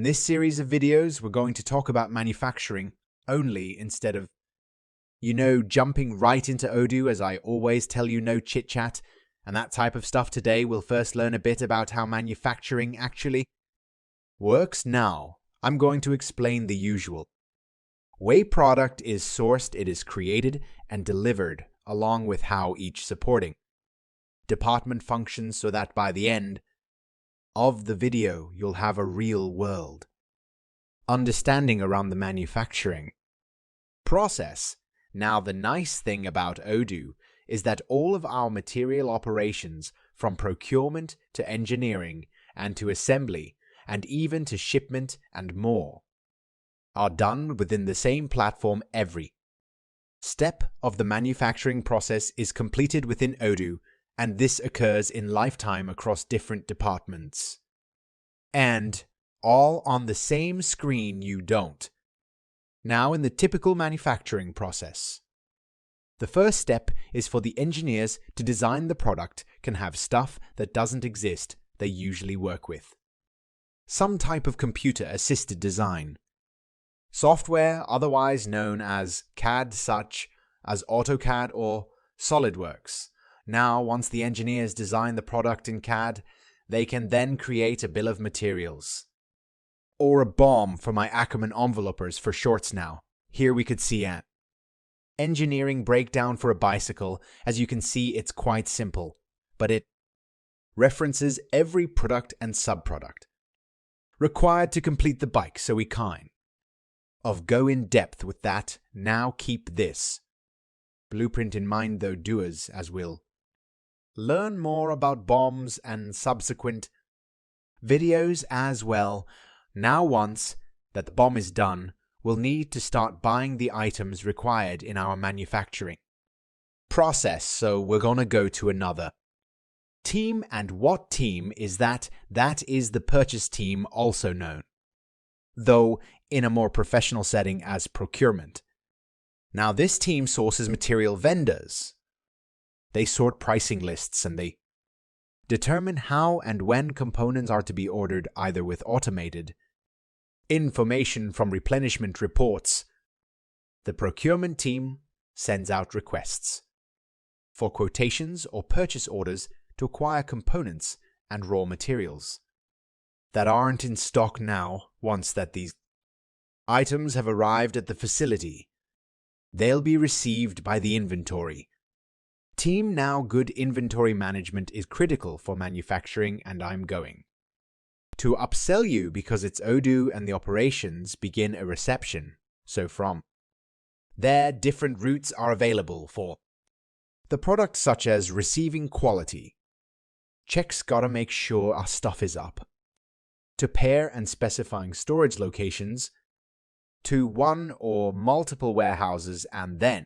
In this series of videos, we're going to talk about manufacturing only instead of, jumping right into Odoo as I always tell you, no chit-chat and that type of stuff. Today, we'll first learn a bit about how manufacturing actually works. Now, I'm going to explain the usual way product is sourced, it is created and delivered, along with how each supporting department functions, so that by the end of the video, you'll have a real-world understanding around the manufacturing process. Now, the nice thing about Odoo is that all of our material operations, from procurement to engineering and to assembly and even to shipment and more, are done within the same platform. Every step of the manufacturing process is completed within Odoo, and this occurs in lifetime across different departments. And all on the same screen. You don't. Now, in the typical manufacturing process, the first step is for the engineers to design the product. Can have stuff that doesn't exist. They usually work with some type of computer-assisted design software, otherwise known as CAD, such as AutoCAD or SolidWorks. Now, once the engineers design the product in CAD, they can then create a bill of materials, or a BOM for my Ackerman envelopers for shorts. Now, here we could see an engineering breakdown for a bicycle. As you can see, it's quite simple, but it references every product and subproduct required to complete the bike, so we kind of go in depth with that. Now, keep this blueprint in mind, though, doers, as will learn more about BOMs and subsequent videos as well. Now, once that the BOM is done, we'll need to start buying the items required in our manufacturing process. So we're going to go to another team. And what team is that? That is the purchase team, also known, though in a more professional setting, as procurement. Now, this team sources material vendors. They sort pricing lists and they determine how and when components are to be ordered, either with automated information from replenishment reports. The procurement team sends out requests for quotations or purchase orders to acquire components and raw materials that aren't in stock. Now, once that these items have arrived at the facility, they'll be received by the inventory team. Now, good inventory management is critical for manufacturing, and I'm going to upsell you because it's Odoo, and the operations begin a reception. So from there, different routes are available for the product, such as receiving quality checks, gotta make sure our stuff is up, to pair and specifying storage locations to one or multiple warehouses, and then